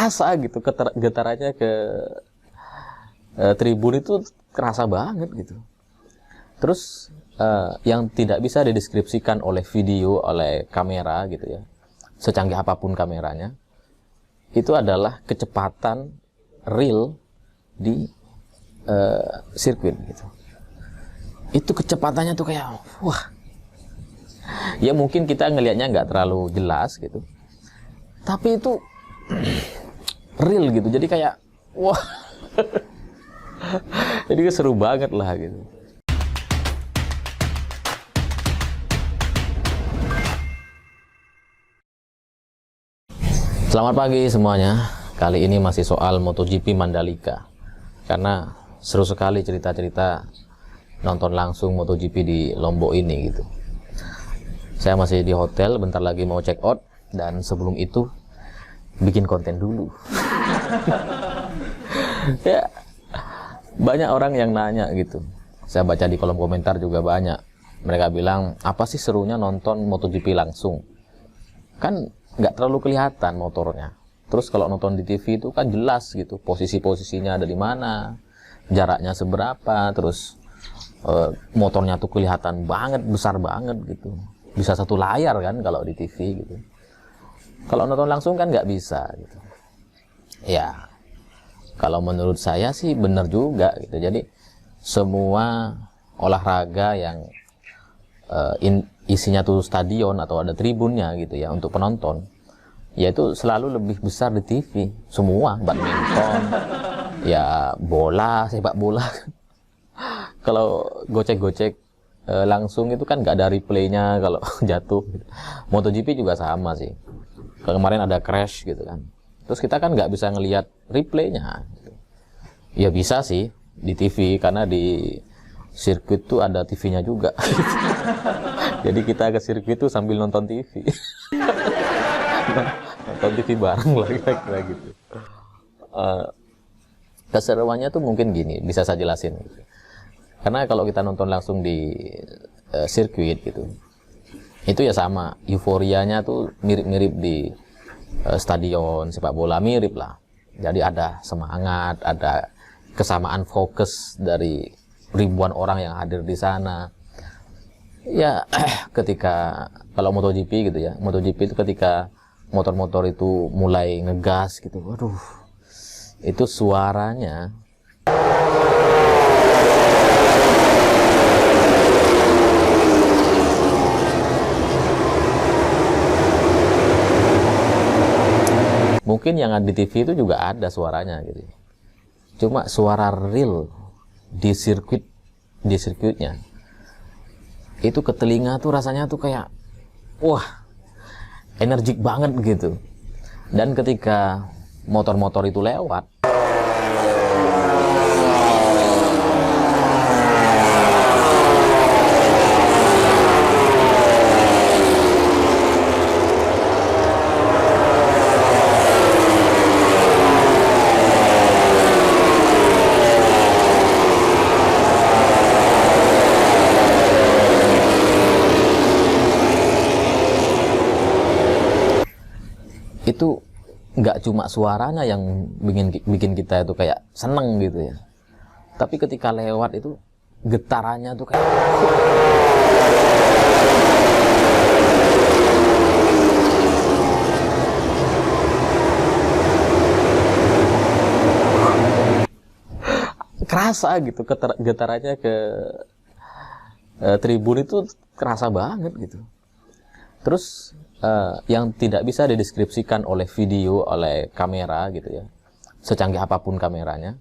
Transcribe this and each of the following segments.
kerasa gitu getarannya ke tribun itu kerasa banget gitu. Terus yang tidak bisa dideskripsikan oleh video, oleh kamera gitu ya, secanggih apapun kameranya, itu adalah kecepatan real di sirkuit gitu. Itu kecepatannya tuh kayak wah, ya mungkin kita ngelihatnya nggak terlalu jelas gitu, tapi itu real gitu, jadi kayak wah. Jadi seru banget lah gitu. Selamat pagi semuanya. Kali ini masih soal MotoGP Mandalika, karena seru sekali cerita-cerita nonton langsung MotoGP di Lombok ini gitu. Saya masih di hotel, bentar lagi mau check out, dan sebelum itu bikin konten dulu. Ya, banyak orang yang nanya gitu. Saya baca di kolom komentar juga banyak. Mereka bilang, apa sih serunya nonton MotoGP langsung? Kan nggak terlalu kelihatan motornya. Terus kalau nonton di TV itu kan jelas gitu, posisi-posisinya ada di mana, jaraknya seberapa, terus motornya tuh kelihatan banget, besar banget gitu. Bisa satu layar kan kalau di TV gitu. Kalau nonton langsung kan nggak bisa gitu. Ya, kalau menurut saya sih bener juga gitu. Jadi semua olahraga yang isinya tuh stadion atau ada tribunnya gitu ya untuk penonton, yaitu selalu lebih besar di TV. Semua, badminton, ya bola, sepak bola. Kalau gocek-gocek langsung itu kan nggak ada replaynya kalau jatuh gitu. MotoGP juga sama sih. Kemarin ada crash gitu kan, terus kita kan nggak bisa ngelihat replaynya gitu. Ya bisa sih di TV, karena di sirkuit tuh ada TV-nya juga. Jadi kita ke sirkuit tuh sambil nonton TV. Nonton TV bareng lah kira-kira gitu. Keseruannya tuh mungkin gini, bisa saya jelasin gitu. Karena kalau kita nonton langsung di sirkuit gitu, itu ya sama, euforianya tuh mirip-mirip di stadion sepak bola, mirip lah. Jadi ada semangat, ada kesamaan fokus dari ribuan orang yang hadir di sana. Ya, ketika kalau MotoGP gitu ya, MotoGP itu ketika motor-motor itu mulai ngegas gitu, waduh, itu suaranya mungkin yang ada di TV itu juga ada suaranya gitu. Cuma suara real di sirkuitnya itu ke telinga tuh rasanya tuh kayak wah, energik banget gitu. Dan ketika motor-motor itu lewat, itu nggak cuma suaranya yang bikin kita itu kayak seneng gitu ya, tapi ketika lewat itu getarannya tuh kayak kerasa gitu, getarannya ke tribun itu kerasa banget gitu. Terus yang tidak bisa dideskripsikan oleh video, oleh kamera gitu ya, secanggih apapun kameranya,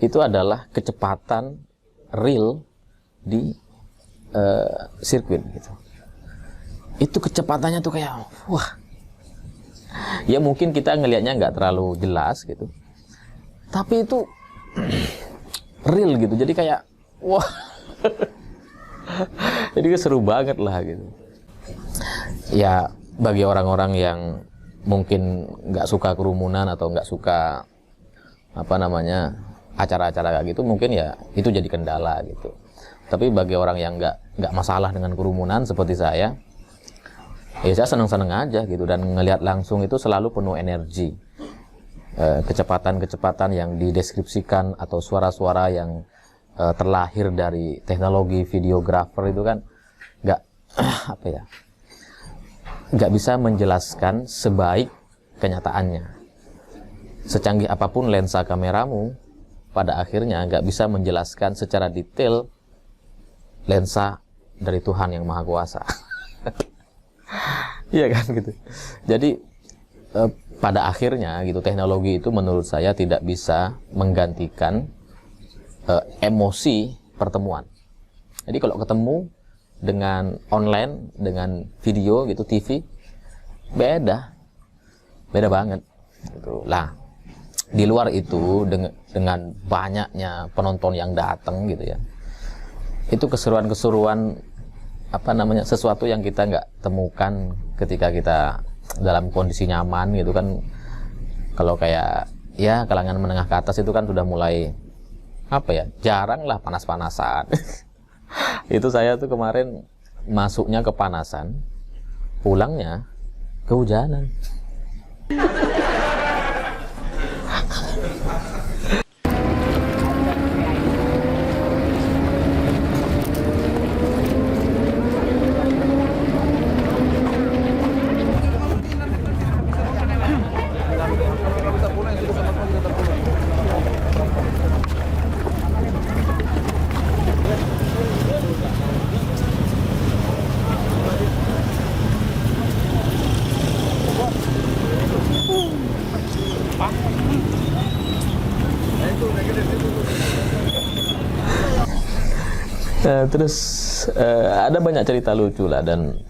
itu adalah kecepatan real di sirkuit gitu. Itu kecepatannya tuh kayak wah, ya mungkin kita ngelihatnya nggak terlalu jelas gitu, tapi itu real gitu, jadi kayak wah. Jadi seru banget lah gitu. Ya bagi orang-orang yang mungkin nggak suka kerumunan atau nggak suka apa namanya acara-acara kayak gitu, mungkin ya itu jadi kendala gitu. Tapi bagi orang yang nggak masalah dengan kerumunan seperti saya, ya saya seneng-seneng aja gitu, dan ngelihat langsung itu selalu penuh energi. kecepatan-kecepatan yang dideskripsikan atau suara-suara yang terlahir dari teknologi videographer itu kan nggak apa ya, nggak bisa menjelaskan sebaik kenyataannya. Secanggih apapun lensa kameramu, pada akhirnya nggak bisa menjelaskan secara detail lensa dari Tuhan yang Maha Kuasa. Iya kan gitu. Jadi pada akhirnya gitu, teknologi itu menurut saya tidak bisa menggantikan emosi pertemuan. Jadi kalau ketemu dengan online, dengan video gitu, TV, beda banget gitu. Lah, di luar itu dengan banyaknya penonton yang datang gitu ya, itu keseruan-keseruan apa namanya, sesuatu yang kita nggak temukan ketika kita dalam kondisi nyaman gitu kan. Kalau kayak ya kalangan menengah ke atas itu kan sudah mulai apa ya, jarang lah panas-panasan. Itu saya tuh kemarin masuknya kepanasan, pulangnya kehujanan. Terus ada banyak cerita lucu lah, dan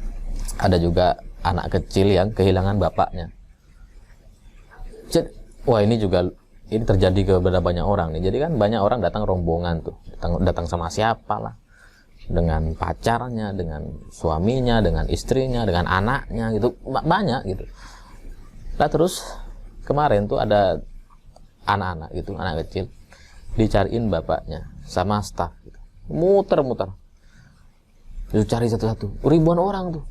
ada juga anak kecil yang kehilangan bapaknya. Wah, ini terjadi kepada banyak orang nih. Jadi kan banyak orang datang rombongan tuh, datang sama siapa lah, dengan pacarnya, dengan suaminya, dengan istrinya, dengan anaknya gitu, banyak gitu. Nah terus kemarin tuh ada anak-anak gitu, anak kecil dicariin bapaknya sama staf gitu. Muter-muter itu cari satu-satu, ribuan orang tuh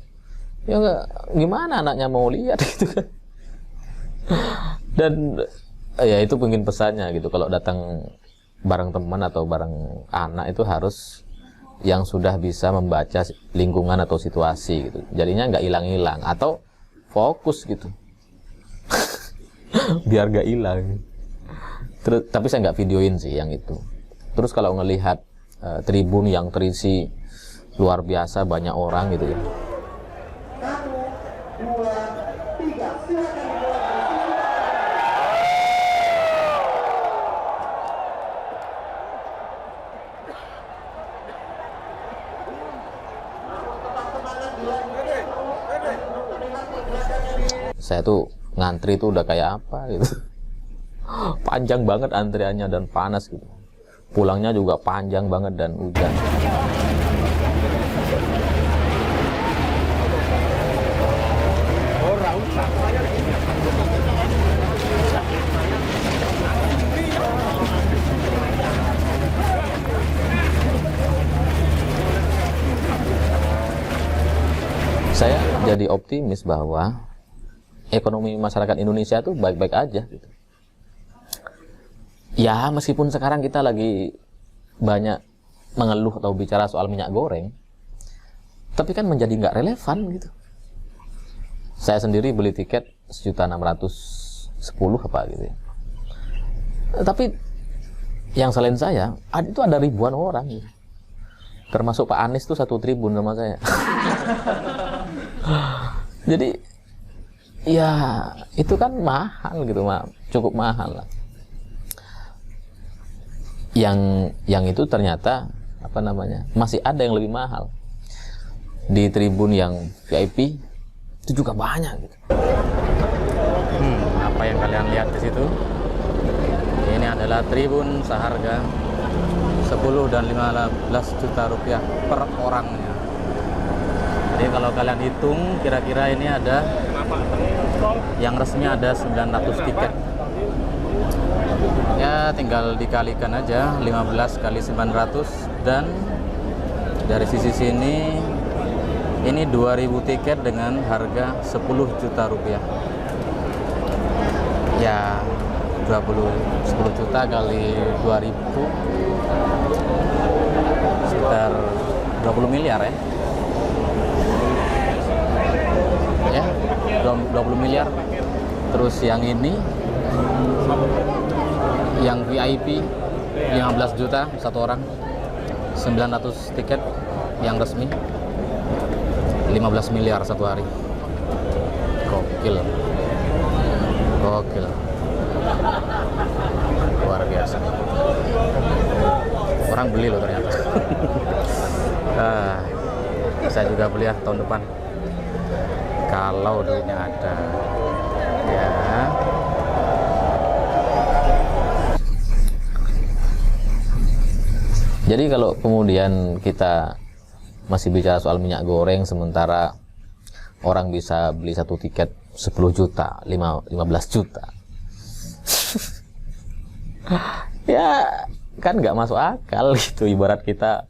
ya, gimana anaknya mau lihat gitu kan. Dan ya itu mungkin pesannya gitu, kalau datang bareng teman atau bareng anak itu harus yang sudah bisa membaca lingkungan atau situasi gitu, jadinya nggak hilang-hilang atau fokus gitu. Biar nggak hilang. Terus tapi saya nggak videoin sih yang itu. Terus kalau ngelihat tribun yang terisi luar biasa banyak orang gitu ya, saya tuh ngantri tuh udah kayak apa gitu. Panjang banget antriannya dan panas gitu. Pulangnya juga panjang banget dan hujan. Saya jadi optimis bahwa ekonomi masyarakat Indonesia tuh baik-baik aja gitu. Ya meskipun sekarang kita lagi banyak mengeluh atau bicara soal minyak goreng, tapi kan menjadi nggak relevan gitu. Saya sendiri beli tiket 1.610 apa gitu ya. Tapi yang selain saya, itu ada ribuan orang gitu. Termasuk Pak Anies tuh satu tribun sama saya. Jadi ya itu kan mahal gitu, cukup mahal lah. Yang itu ternyata apa namanya, masih ada yang lebih mahal di tribun yang VIP, itu juga banyak gitu. Apa yang kalian lihat di situ? Ini adalah tribun seharga 10 dan 15 juta rupiah per orangnya. Jadi kalau kalian hitung kira-kira ini ada yang resmi ada 900 tiket. Ya tinggal dikalikan aja 15 kali 900, dan dari sisi sini ini 2000 tiket dengan harga 10 juta rupiah. Ya 10 juta kali 2.000 sekitar 20 miliar ya. Ya, 20 miliar. Terus yang ini yang VIP 15 juta satu orang, 900 tiket yang resmi, 15 miliar satu hari. Gokil, gokil, luar biasa. Orang beli loh ternyata. Saya juga beli ya tahun depan kalau duitnya ada ya. Jadi kalau kemudian kita masih bicara soal minyak goreng, sementara orang bisa beli satu tiket 10 juta, 15 juta. Ya kan nggak masuk akal gitu. Ibarat kita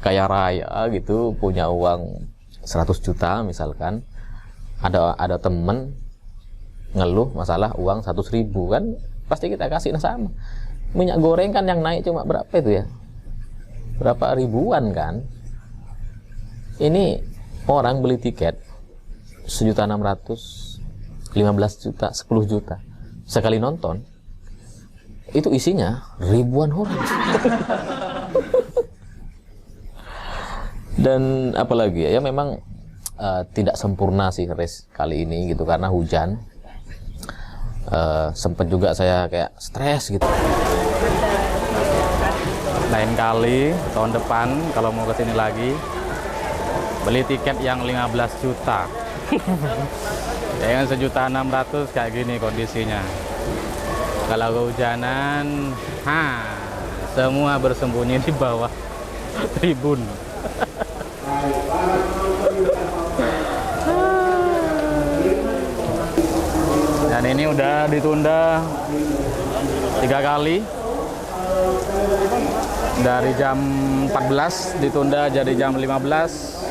kaya raya gitu, punya uang 100 juta misalkan, ada temen ngeluh masalah uang 100.000, kan pasti kita kasih. Nah sama minyak goreng kan yang naik cuma berapa itu ya, berapa ribuan kan. Ini orang beli tiket 1.600.000, 15 juta, 10 juta sekali nonton, itu isinya ribuan orang. Dan apalagi ya memang tidak sempurna sih race kali ini gitu, karena hujan. Sempet juga saya kayak stres gitu. Lain kali tahun depan kalau mau kesini lagi, beli tiket yang 15 juta. Dengan 1.600.000 kayak gini kondisinya. Kalau kehujanan, semua bersembunyi di bawah tribun. Dan ini udah ditunda 3 kali. Dari jam 14 ditunda jadi jam 15.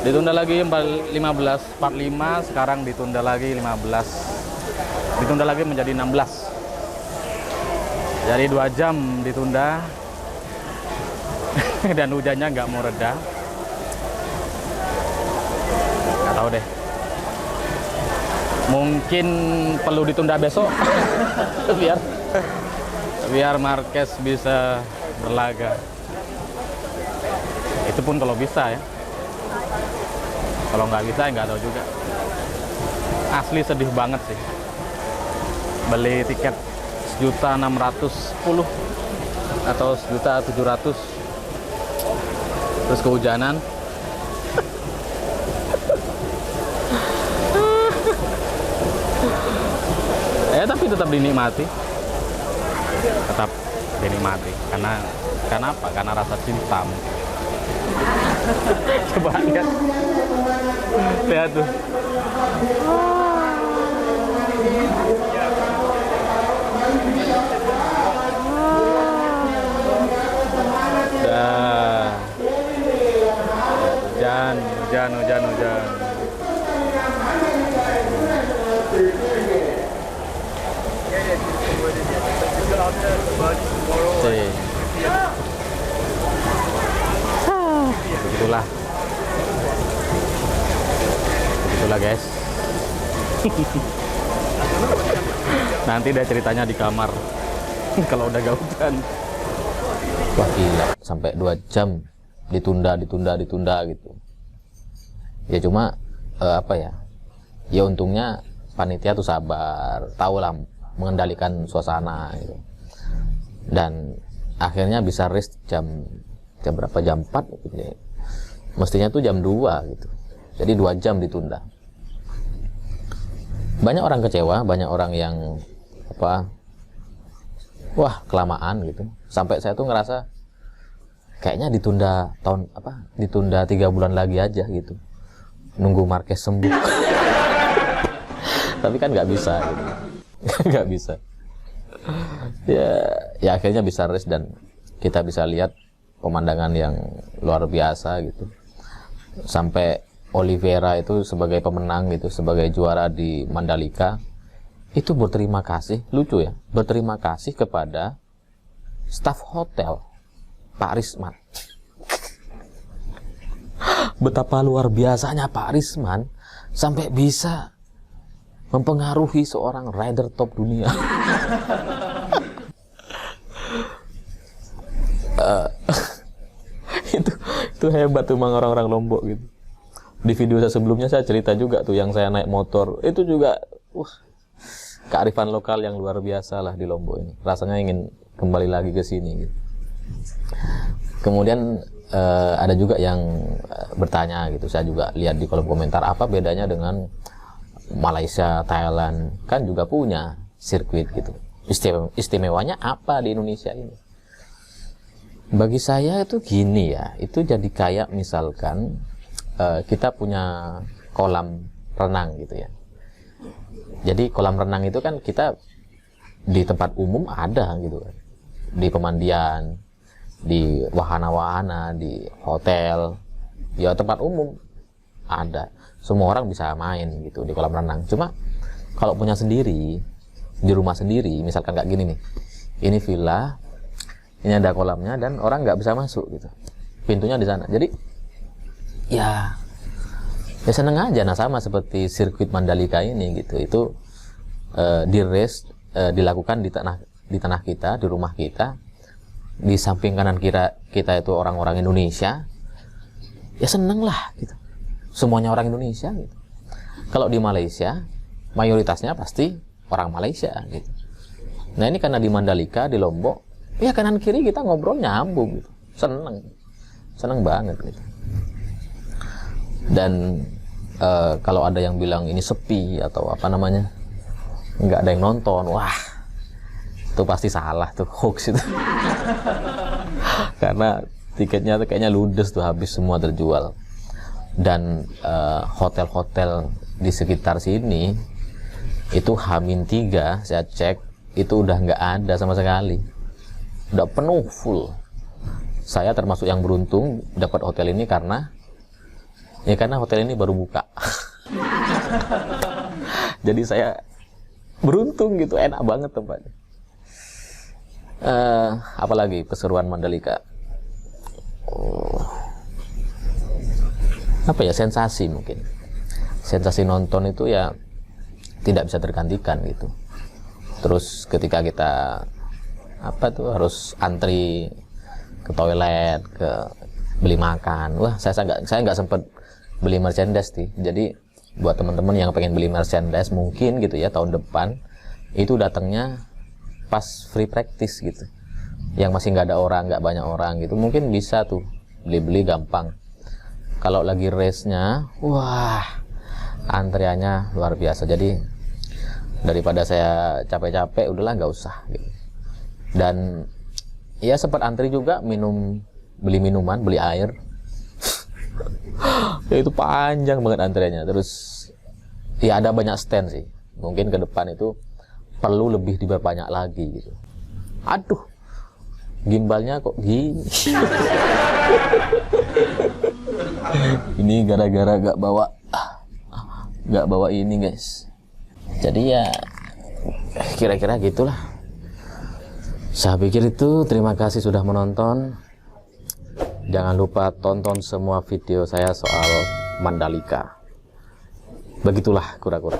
Ditunda lagi 15.45, sekarang ditunda lagi 15. Ditunda lagi menjadi 16. Jadi 2 jam ditunda. Dan hujannya nggak mau reda. Nggak tahu deh. Mungkin perlu ditunda besok. biar Marquez bisa berlaga. Itu pun kalau bisa ya. Kalau nggak bisa, nggak tahu juga. Asli sedih banget sih. Beli tiket 1.610.000 atau 1.700.000, terus kehujanan. Tapi tetap dinikmati. Tetap dinikmati. Karena apa? Karena rasa cintamu. Coba lihat. Lihat tuh. Hujan. Begitulah guys. Nanti deh ceritanya di kamar kalau udah gak hujan. Wah gila, sampai 2 jam ditunda gitu. Ya cuma apa ya? Ya untungnya panitia tuh sabar, tahu lah mengendalikan suasana gitu. Dan akhirnya bisa race jam berapa? Jam 4 gitu. Mestinya tuh jam 2 gitu. Jadi 2 jam ditunda. Banyak orang kecewa, banyak orang yang wah kelamaan gitu. Sampai saya tuh ngerasa kayaknya ditunda 3 bulan lagi aja gitu, nunggu Marquez sembuh. Tapi kan nggak bisa gitu. Nggak bisa. Ya akhirnya bisa race dan kita bisa lihat pemandangan yang luar biasa gitu. Sampai Oliveira itu sebagai pemenang gitu, sebagai juara di Mandalika, itu berterima kasih, lucu ya, berterima kasih kepada staf hotel Pak Risman. Betapa luar biasanya Pak Risman sampai bisa mempengaruhi seorang rider top dunia. Itu hebat tuh memang orang-orang Lombok gitu. Di video saya sebelumnya saya cerita juga tuh yang saya naik motor, itu juga kearifan lokal yang luar biasa lah di Lombok ini. Rasanya ingin kembali lagi ke sini gitu. Kemudian ada juga yang bertanya gitu, saya juga lihat di kolom komentar, apa bedanya dengan Malaysia, Thailand, kan juga punya sirkuit gitu. Istimewanya apa di Indonesia ini? Bagi saya itu gini ya, itu jadi kayak misalkan kita punya kolam renang gitu ya. Jadi kolam renang itu kan kita di tempat umum ada gitu kan, di pemandian, di wahana-wahana, di hotel, ya tempat umum ada. Semua orang bisa main gitu di kolam renang. Cuma kalau punya sendiri, di rumah sendiri, misalkan kayak gini nih, ini villa, ini ada kolamnya dan orang nggak bisa masuk gitu, pintunya di sana. Jadi ya seneng aja. Nah sama seperti sirkuit Mandalika ini gitu, itu di race dilakukan di tanah kita, di rumah kita, di samping kanan kita itu orang-orang Indonesia, ya seneng lah gitu, semuanya orang Indonesia gitu. Kalau di Malaysia mayoritasnya pasti orang Malaysia gitu. Nah ini karena di Mandalika, di Lombok, ya kanan kiri kita ngobrol nyambung gitu, seneng banget gitu. Dan kalau ada yang bilang ini sepi atau apa namanya, nggak ada yang nonton, wah itu pasti salah tuh, hoax itu. Karena tiketnya tuh kayaknya ludes tuh, habis semua terjual. Dan hotel-hotel di sekitar sini itu H-3 saya cek itu udah nggak ada sama sekali, udah penuh full. Saya termasuk yang beruntung dapat hotel ini karena hotel ini baru buka. Jadi saya beruntung gitu, enak banget tempatnya. Apalagi keseruan Mandalika, apa ya, sensasi mungkin. Sensasi nonton itu ya tidak bisa tergantikan gitu. Terus ketika kita harus antri ke toilet, ke beli makan, wah saya nggak sempet beli merchandise sih. Jadi buat teman-teman yang pengen beli merchandise mungkin gitu ya, tahun depan itu datangnya pas free practice gitu, yang masih nggak ada orang, nggak banyak orang gitu, mungkin bisa tuh beli gampang. Kalau lagi race-nya, wah antriannya luar biasa. Jadi daripada saya capek-capek, udahlah nggak usah gitu. Dan ya sempat antri juga beli minuman, beli air. Ya itu panjang banget antriannya. Terus ya ada banyak stand sih, mungkin ke depan itu perlu lebih diperbanyak lagi gitu. Aduh, gimbalnya kok gini. Ini gara-gara gak bawa ini guys. Jadi ya kira-kira gitulah. Saya pikir itu. Terima kasih sudah menonton. Jangan lupa tonton semua video saya soal Mandalika. Begitulah kura-kura.